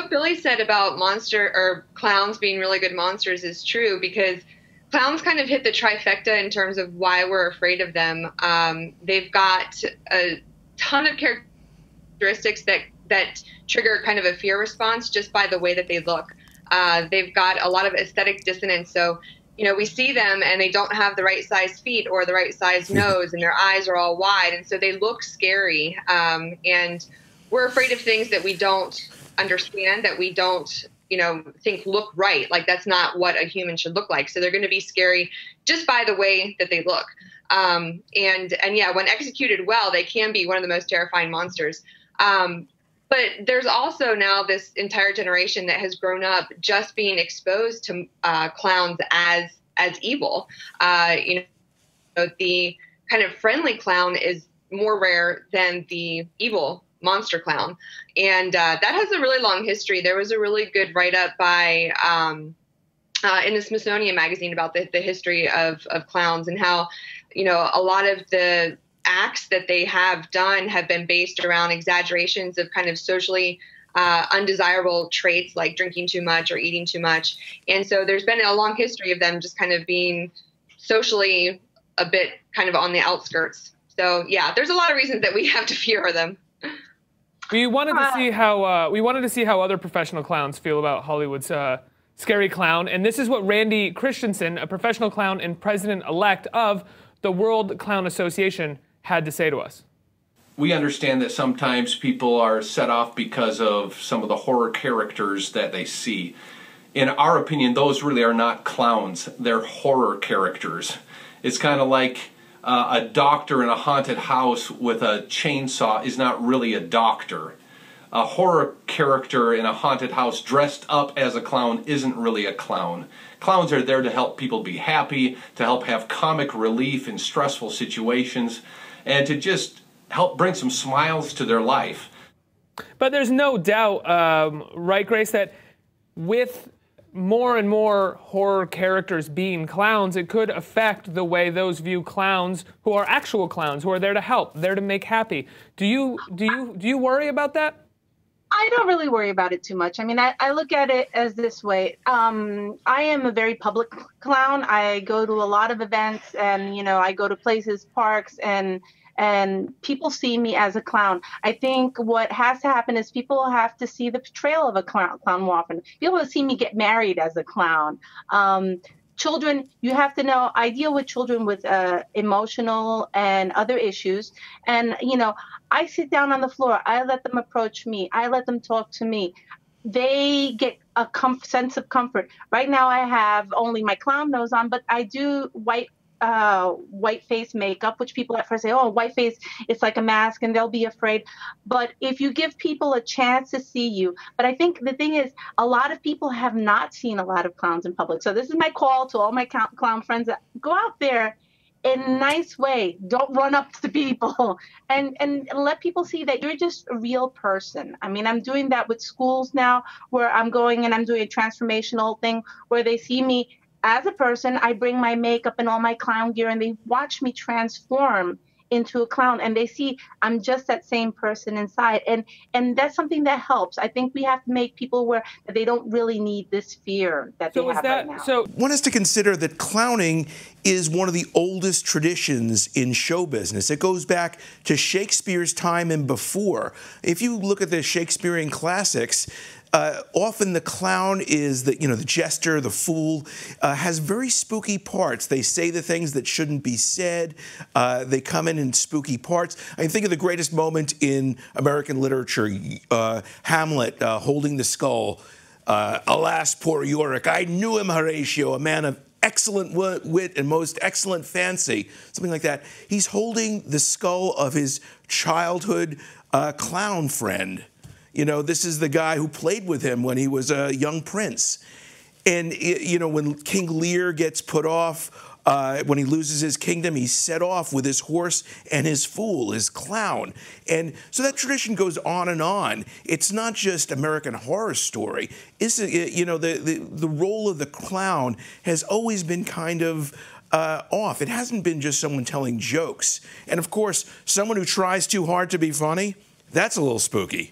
what Billy said about clowns being really good monsters is true, because clowns kind of hit the trifecta in terms of why we're afraid of them. They've got a ton of characteristics that trigger kind of a fear response just by the way that they look. They've got a lot of aesthetic dissonance. So, we see them and they don't have the right size feet or the right size nose, and their eyes are all wide. And so they look scary. And we're afraid of things that we don't understand, that we don't, think look right. Like, that's not what a human should look like. So they're going to be scary just by the way that they look. And yeah, when executed well, they can be one of the most terrifying monsters. But there's also now this entire generation that has grown up just being exposed to clowns as evil. The kind of friendly clown is more rare than the evil monster clown. And that has a really long history. There was a really good write-up by in the Smithsonian magazine about the history of clowns, and how, a lot of the acts that they have done have been based around exaggerations of kind of socially undesirable traits like drinking too much or eating too much. And so there's been a long history of them just kind of being socially a bit kind of on the outskirts. So yeah, there's a lot of reasons that we have to fear them. We wanted to see how other professional clowns feel about Hollywood's scary clown, and this is what Randy Christensen, a professional clown and president-elect of the World Clown Association, had to say to us. We understand that sometimes people are set off because of some of the horror characters that they see. In our opinion, those really are not clowns. They're horror characters. It's kind of like a doctor in a haunted house with a chainsaw is not really a doctor. A horror character in a haunted house dressed up as a clown isn't really a clown. Clowns are there to help people be happy, to help have comic relief in stressful situations, and to just help bring some smiles to their life. But there's no doubt, right, Grace, that with more and more horror characters being clowns, it could affect the way those view clowns who are actual clowns, who are there to help, there to make happy. Do you worry about that? I don't really worry about it too much. I mean, I look at it as this way. I am a very public clown. I go to a lot of events, and, I go to places, parks, and people see me as a clown. I think what has to happen is people have to see the portrayal of a clown more often. People see me get married as a clown. Children, you have to know, I deal with children with emotional and other issues. And, I sit down on the floor. I let them approach me. I let them talk to me. They get a sense of comfort. Right now I have only my clown nose on, but I do white face makeup, which people at first say, oh, white face, it's like a mask, and they'll be afraid. But if you give people a chance to see you, but I think the thing is, a lot of people have not seen a lot of clowns in public. So this is my call to all my clown friends: go out there in a nice way. Don't run up to people, and let people see that you're just a real person. I mean, I'm doing that with schools now, where I'm going and I'm doing a transformational thing where they see me as a person. I bring my makeup and all my clown gear, and they watch me transform into a clown, and they see I'm just that same person inside, and that's something that helps. I think we have to make people aware that they don't really need this fear that they have right now. So one has to consider that clowning is one of the oldest traditions in show business. It goes back to Shakespeare's time and before. If you look at the Shakespearean classics, often the clown is the jester, the fool, has very spooky parts. They say the things that shouldn't be said. They come in spooky parts. I think of the greatest moment in American literature, Hamlet holding the skull. Alas, poor Yorick, I knew him, Horatio, a man of excellent wit and most excellent fancy, something like that. He's holding the skull of his childhood clown friend. This is the guy who played with him when he was a young prince. And, when King Lear gets put off, when he loses his kingdom, he's set off with his horse and his fool, his clown. And so that tradition goes on and on. It's not just American Horror Story. It's, the role of the clown has always been kind of off. It hasn't been just someone telling jokes. And, of course, someone who tries too hard to be funny, that's a little spooky.